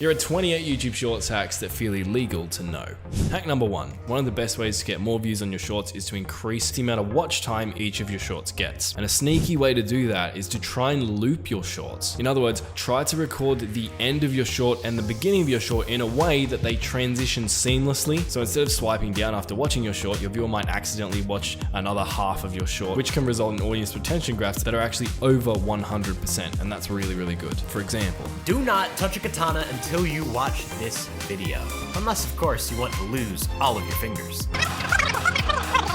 Here are 28 YouTube Shorts hacks that feel illegal to know. Hack number 1. One of the best ways to get more views on your shorts is to increase the amount of watch time each of your shorts gets. And a sneaky way to do that is to try and loop your shorts. In other words, try to record the end of your short and the beginning of your short in a way that they transition seamlessly. So instead of swiping down after watching your short, your viewer might accidentally watch another half of your short, which can result in audience retention graphs that are actually over 100%. And that's really, really good. For example, do not touch a katana until you watch this video. Unless, of course, you want to lose all of your fingers.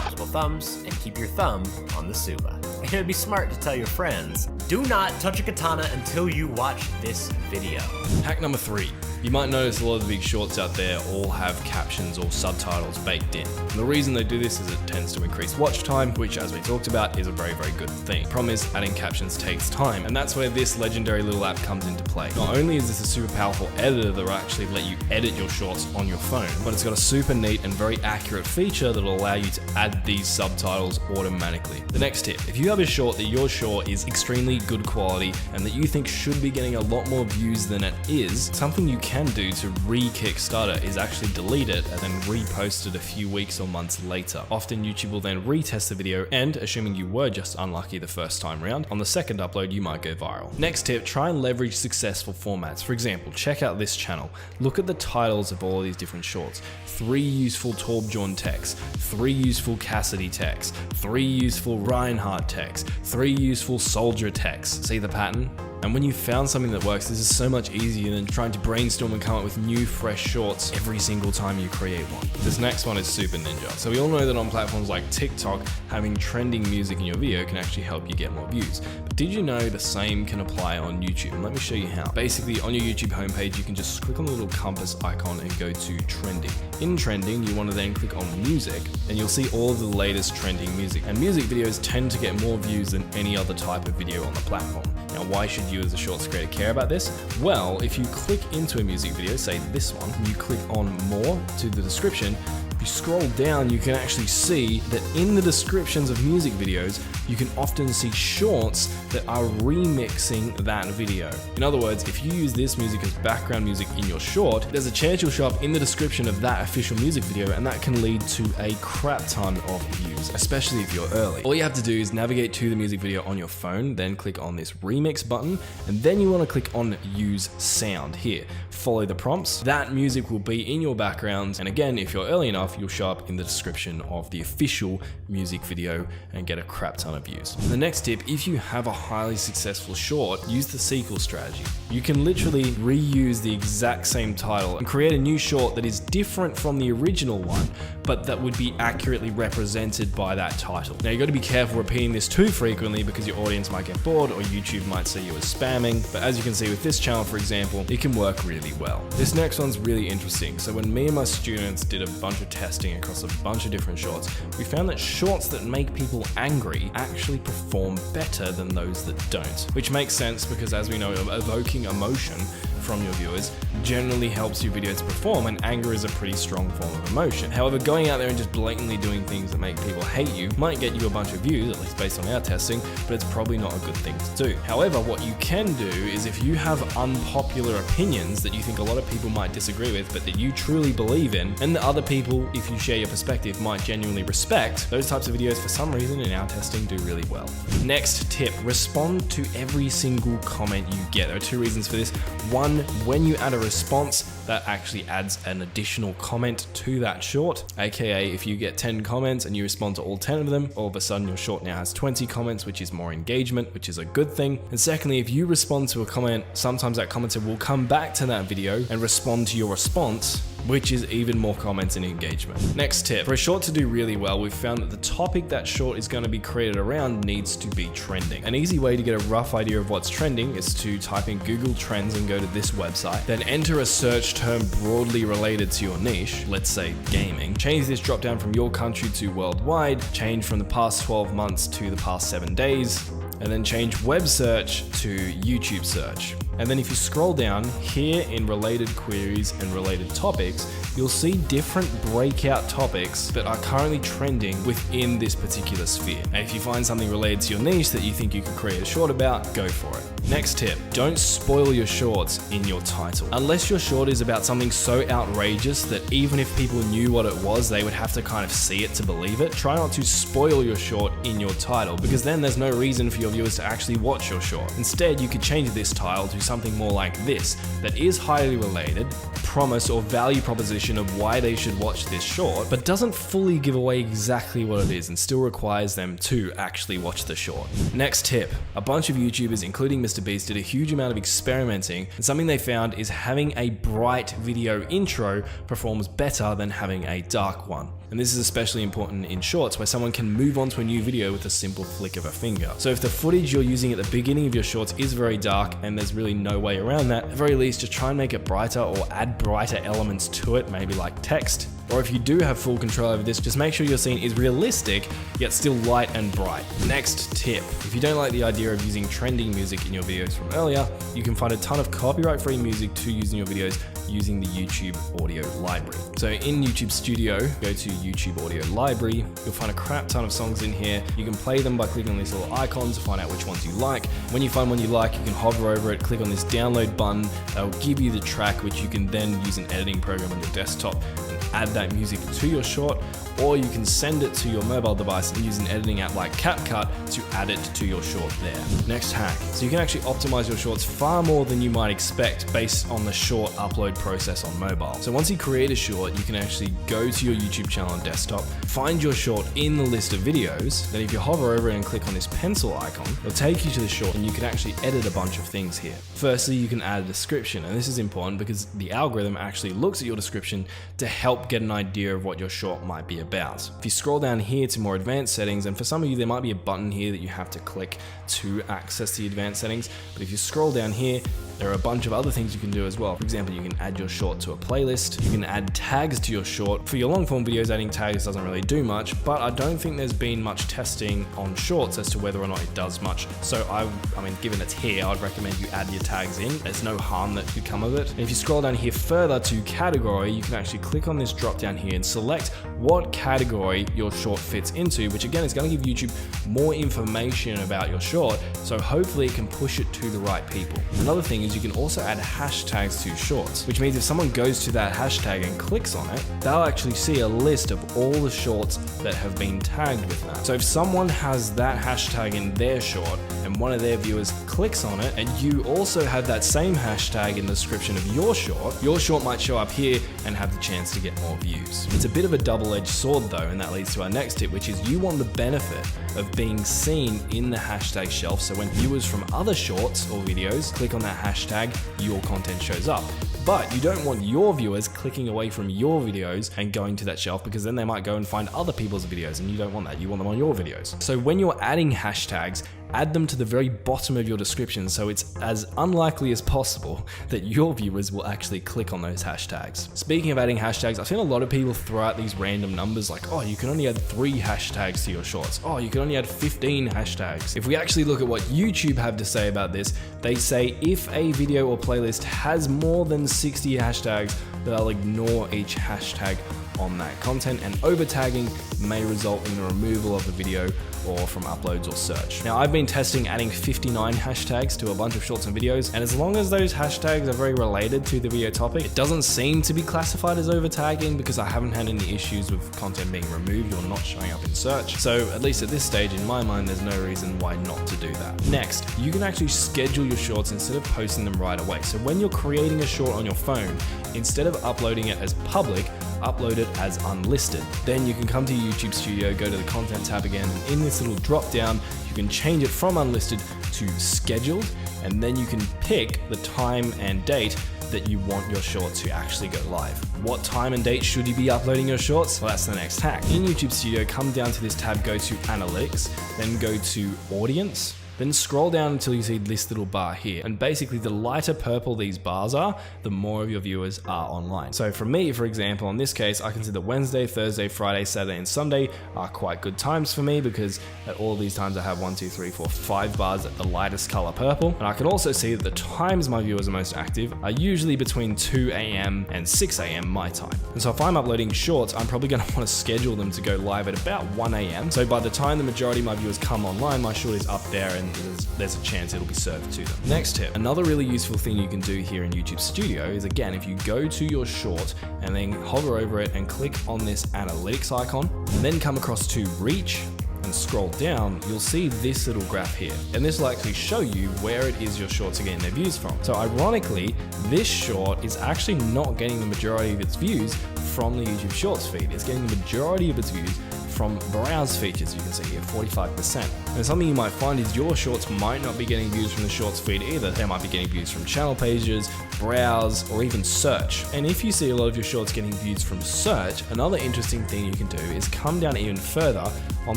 Multiple thumbs, and keep your thumb on the suba. And it would be smart to tell your friends, do not touch a katana until you watch this video. Hack number 3. You might notice a lot of the big shorts out there all have captions or subtitles baked in. And the reason they do this is it tends to increase watch time, which, as we talked about, is a very, very good thing. The problem is adding captions takes time, and that's where this legendary little app comes into play. Not only is this a super powerful editor that will actually let you edit your shorts on your phone, but it's got a super neat and very accurate feature that will allow you to add these subtitles automatically. The next tip, if you have a short that you're sure is extremely good quality and that you think should be getting a lot more views than it is, something you can do to re-Kickstarter is actually delete it and then repost it a few weeks or months later. Often YouTube will then retest the video and, assuming you were just unlucky the first time round, on the second upload you might go viral. Next tip, try and leverage successful formats. For example, check out this channel. Look at the titles of all of these different shorts. 3 useful Torbjorn texts, 3 useful Cassidy texts, 3 useful Reinhardt texts, 3 useful Soldier texts. See the pattern? And when you've found something that works, this is so much easier than trying to brainstorm and come up with new, fresh shorts every single time you create one. This next one is super ninja. So we all know that on platforms like TikTok, having trending music in your video can actually help you get more views. But did you know the same can apply on YouTube? And let me show you how. Basically, on your YouTube homepage, you can just click on the little compass icon and go to trending. In trending, you want to then click on music, and you'll see all of the latest trending music. And music videos tend to get more views than any other type of video on the platform. Now, why should you as a shorts creator care about this? Well, if you click into a music video, say this one, and you click on more to the description, if you scroll down, you can actually see that in the descriptions of music videos, you can often see shorts that are remixing that video. In other words, if you use this music as background music in your short, there's a chance you'll show up in the description of that official music video, and that can lead to a crap ton of views, especially if you're early. All you have to do is navigate to the music video on your phone, then click on this remix button, and then you want to click on use sound here. Follow the prompts. That music will be in your background, and again, if you're early enough, you'll show up in the description of the official music video and get a crap ton of views. The next tip, if you have a highly successful short, use the sequel strategy. You can literally reuse the exact same title and create a new short that is different from the original one, but that would be accurately represented by that title. Now, you got to be careful repeating this too frequently because your audience might get bored or YouTube might see you as spamming, but as you can see with this channel, for example, it can work really well. This next one's really interesting. So when me and my students did a bunch of testing across a bunch of different shorts, we found that shorts that make people angry actually perform better than those that don't, which makes sense because, as we know, evoking emotion from your viewers generally helps your video to perform, and anger is a pretty strong form of emotion. However, going out there and just blatantly doing things that make people hate you might get you a bunch of views, at least based on our testing, but it's probably not a good thing to do. However, what you can do is, if you have unpopular opinions that you think a lot of people might disagree with, but that you truly believe in, and that other people, if you share your perspective, might genuinely respect, those types of videos for some reason in our testing do really well. Next tip, respond to every single comment you get. There are 2 reasons for this. One, when you add a response, that actually adds an additional comment to that short. AKA, if you get 10 comments and you respond to all 10 of them, all of a sudden your short now has 20 comments, which is more engagement, which is a good thing. And secondly, if you respond to a comment, sometimes that commenter will come back to that video and respond to your response, which is even more comments and engagement. Next tip, for a short to do really well, we've found that the topic that short is going to be created around needs to be trending. An easy way to get a rough idea of what's trending is to type in Google Trends and go to this website, then enter a search term broadly related to your niche, let's say gaming. Change this drop down from your country to worldwide, change from the past 12 months to the past 7 days, and then change web search to YouTube search. And then if you scroll down here in related queries and related topics, you'll see different breakout topics that are currently trending within this particular sphere. And if you find something related to your niche that you think you could create a short about, go for it. Next tip, don't spoil your shorts in your title. Unless your short is about something so outrageous that even if people knew what it was, they would have to kind of see it to believe it, try not to spoil your short in your title, because then there's no reason for your viewers to actually watch your short. Instead, you could change this title to something more like this, that is highly related, promise or value proposition of why they should watch this short, but doesn't fully give away exactly what it is and still requires them to actually watch the short. Next tip, a bunch of YouTubers, including Mr. Beast, did a huge amount of experimenting, and something they found is having a bright video intro performs better than having a dark one. And this is especially important in shorts where someone can move on to a new video with a simple flick of a finger. So if the footage you're using at the beginning of your shorts is very dark and there's really no way around that, at the very least just try and make it brighter or add brighter elements to it, maybe like text. Or if you do have full control over this, just make sure your scene is realistic, yet still light and bright. Next tip, if you don't like the idea of using trending music in your videos from earlier, you can find a ton of copyright-free music to use in your videos using the YouTube audio library. So in YouTube Studio, go to YouTube audio library, you'll find a crap ton of songs in here. You can play them by clicking on these little icons to find out which ones you like. When you find one you like, you can hover over it, click on this download button, that'll give you the track which you can then use an editing program on your desktop and add that music to your short, or you can send it to your mobile device and use an editing app like CapCut to add it to your short there. Next hack, so you can actually optimize your shorts far more than you might expect based on the short upload process on mobile. So once you create a short, you can actually go to your YouTube channel on desktop, find your short in the list of videos, then if you hover over it and click on this pencil icon, it'll take you to the short and you can actually edit a bunch of things here. Firstly, you can add a description, and this is important because the algorithm actually looks at your description to help get an idea of what your short might be about. If you scroll down here to more advanced settings, and for some of you there might be a button here that you have to click to access the advanced settings, but if you scroll down here, there are a bunch of other things you can do as well. For example, you can add your short to a playlist, you can add tags to your short. For your long form videos, adding tags doesn't really do much, but I don't think there's been much testing on shorts as to whether or not it does much. So I mean, given it's here, I'd recommend you add your tags in. There's no harm that could come of it. And if you scroll down here further to category, you can actually click on this drop down here and select what category your short fits into, which again is going to give YouTube more information about your short, so hopefully it can push it to the right people. Another thing is you can also add hashtags to shorts, which means if someone goes to that hashtag and clicks on it, they'll actually see a list of all the shorts that have been tagged with that. So if someone has that hashtag in their short and one of their viewers clicks on it, and you also have that same hashtag in the description of your short might show up here and have the chance to get more views. It's a bit of a double-edged sword though, and that leads to our next tip, which is you want the benefit of being seen in the hashtag shelf, so when viewers from other shorts or videos click on that hashtag, your content shows up. But you don't want your viewers clicking away from your videos and going to that shelf, because then they might go and find other people's videos, and you don't want that. You want them on your videos. So when you're adding hashtags, add them to the very bottom of your description, so it's as unlikely as possible that your viewers will actually click on those hashtags. Speaking of adding hashtags, I've seen a lot of people throw out these random numbers like, oh, you can only add 3 hashtags to your shorts. Oh, you can only add 15 hashtags. If we actually look at what YouTube have to say about this, they say if a video or playlist has more than 60 hashtags, they'll ignore each hashtag on that content, and over tagging may result in the removal of the video or from uploads or search. Now, I've been testing adding 59 hashtags to a bunch of shorts and videos, and as long as those hashtags are very related to the video topic, it doesn't seem to be classified as over tagging because I haven't had any issues with content being removed or not showing up in search. So at least at this stage, in my mind, there's no reason why not to do that. Next, you can actually schedule your shorts instead of posting them right away. So when you're creating a short on your phone, instead of uploading it as public, upload it as unlisted. Then you can come to YouTube Studio, go to the content tab again, and in this little drop down, you can change it from unlisted to scheduled, and then you can pick the time and date that you want your short to actually go live. What time and date should you be uploading your shorts? Well, that's the next hack. In YouTube Studio, come down to this tab, go to Analytics, then go to Audience, then scroll down until you see this little bar here. And basically the lighter purple these bars are, the more of your viewers are online. So for me, for example, in this case, I can see that Wednesday, Thursday, Friday, Saturday, and Sunday are quite good times for me, because at all these times I have 1, 2, 3, 4, 5 bars at the lightest color purple. And I can also see that the times my viewers are most active are usually between 2 AM and 6 AM my time. And so if I'm uploading shorts, I'm probably gonna wanna schedule them to go live at about 1 AM. So by the time the majority of my viewers come online, my short is up there and then there's a chance it'll be served to them. Next tip, another really useful thing you can do here in YouTube Studio is, again, if you go to your short and then hover over it and click on this analytics icon, and then come across to reach, and scroll down, you'll see this little graph here. And this will actually show you where it is your shorts are getting their views from. So ironically, this short is actually not getting the majority of its views from the YouTube Shorts feed. It's getting the majority of its views from browse features, you can see here, 45%. And something you might find is your shorts might not be getting views from the shorts feed either. They might be getting views from channel pages, browse, or even search. And if you see a lot of your shorts getting views from search, another interesting thing you can do is come down even further. On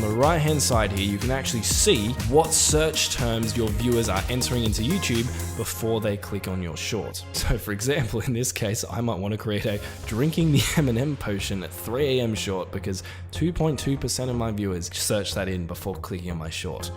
the right hand side here, you can actually see what search terms your viewers are entering into YouTube before they click on your short. So for example, in this case, I might want to create a drinking the M&M potion at 3 AM short because 2.2% of my viewers search that in before clicking on my short.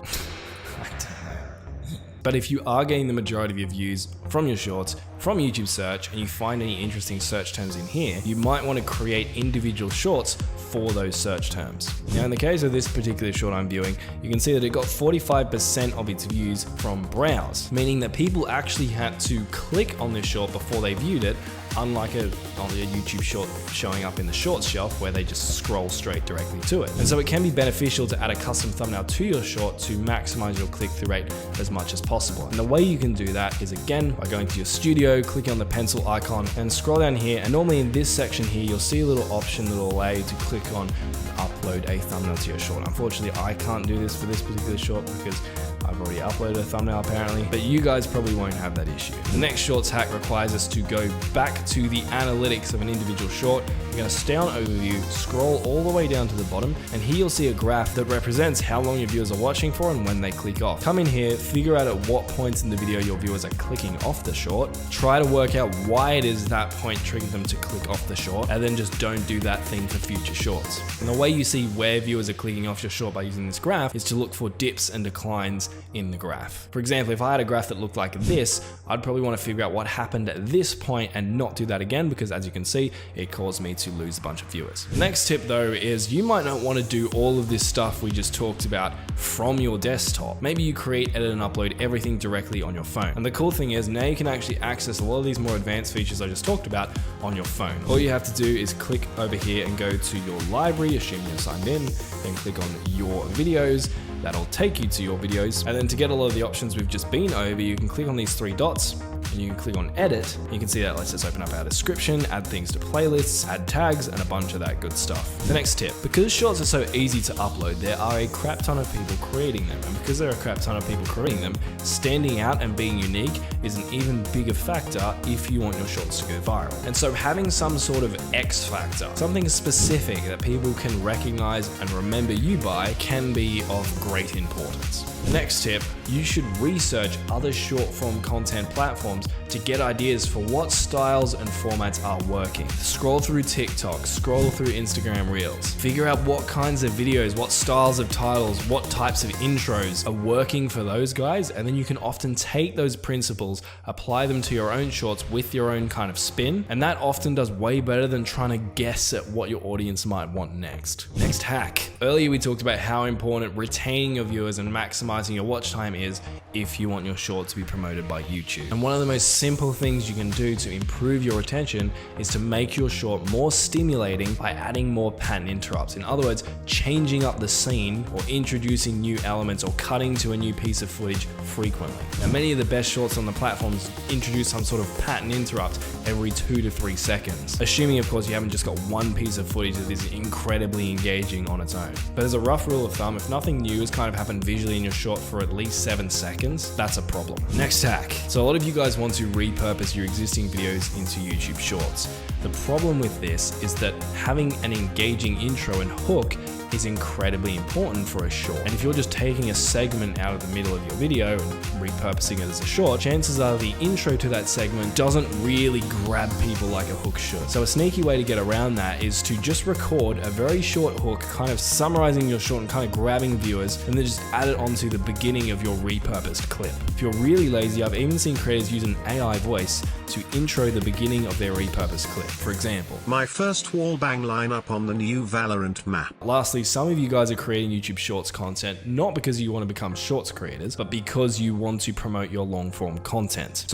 I don't know. But if you are getting the majority of your views from your shorts, from YouTube search, and you find any interesting search terms in here, you might want to create individual shorts for those search terms. Now in the case of this particular short I'm viewing, you can see that it got 45% of its views from browse, meaning that people actually had to click on this short before they viewed it, unlike a YouTube short showing up in the shorts shelf where they just scroll straight directly to it. And so it can be beneficial to add a custom thumbnail to your short to maximize your click-through rate as much as possible. And the way you can do that is, again, by going to your studio, clicking on the pencil icon and scroll down here. And normally in this section here, you'll see a little option that will allow you to click on and upload a thumbnail to your short. Unfortunately, I can't do this for this particular short because I've already uploaded a thumbnail apparently, but you guys probably won't have that issue. The next shorts hack requires us to go back to the analytics of an individual short. You're going to stay on overview, scroll all the way down to the bottom, and here you'll see a graph that represents how long your viewers are watching for and when they click off. Come in here, figure out at what points in the video your viewers are clicking off the short, try to work out why it is that point triggered them to click off the short, and then just don't do that thing for future shorts. And the way you see where viewers are clicking off your short by using this graph is to look for dips and declines in the graph. For example, if I had a graph that looked like this, I'd probably want to figure out what happened at this point and not do that again, because as you can see, it caused me to lose a bunch of viewers. The next tip though is you might not want to do all of this stuff we just talked about from your desktop. Maybe you create, edit, and upload everything directly on your phone. And the cool thing is now you can actually access a lot of these more advanced features I just talked about on your phone. All you have to do is click over here and go to your library, assuming you're signed in, then click on your videos. That'll take you to your videos. And then to get a lot of the options we've just been over, you can click on these three dots and you can click on edit. You can see that lets us open up our description, add things to playlists, add tags, and a bunch of that good stuff. The next tip, because shorts are so easy to upload, there are a crap ton of people creating them. And because there are a crap ton of people creating them, standing out and being unique is an even bigger factor if you want your shorts to go viral. And so having some sort of X factor, something specific that people can recognize and remember you by, can be of great importance. Next tip, you should research other short form content platforms to get ideas for what styles and formats are working. Scroll through TikTok, scroll through Instagram Reels, figure out what kinds of videos, what styles of titles, what types of intros are working for those guys, and then you can often take those principles, apply them to your own shorts with your own kind of spin, and that often does way better than trying to guess at what your audience might want next. Next hack. Earlier we talked about how important retaining your viewers and maximizing your watch time is if you want your short to be promoted by YouTube. And one of the most simple things you can do to improve your retention is to make your short more stimulating by adding more pattern interrupts. In other words, changing up the scene or introducing new elements or cutting to a new piece of footage frequently. Now, many of the best shorts on the platforms introduce some sort of pattern interrupt every 2 to 3 seconds, assuming of course you haven't just got one piece of footage that is incredibly engaging on its own. But as a rough rule of thumb, if nothing new has kind of happened visually in your short for at least 7 seconds, that's a problem. Next hack. So a lot of you guys want to repurpose your existing videos into YouTube Shorts. The problem with this is that having an engaging intro and hook is incredibly important for a short. And if you're just taking a segment out of the middle of your video and repurposing it as a short, chances are the intro to that segment doesn't really grab people like a hook should. So a sneaky way to get around that is to just record a very short hook, kind of summarizing your short and kind of grabbing viewers, and then just add it onto the beginning of your repurposed clip. If you're really lazy, I've even seen creators use an AI voice to intro the beginning of their repurposed clip. For example, my first wall bang lineup on the new Valorant map. Lastly, likely some of you guys are creating YouTube Shorts content not because you want to become Shorts creators, but because you want to promote your long form content.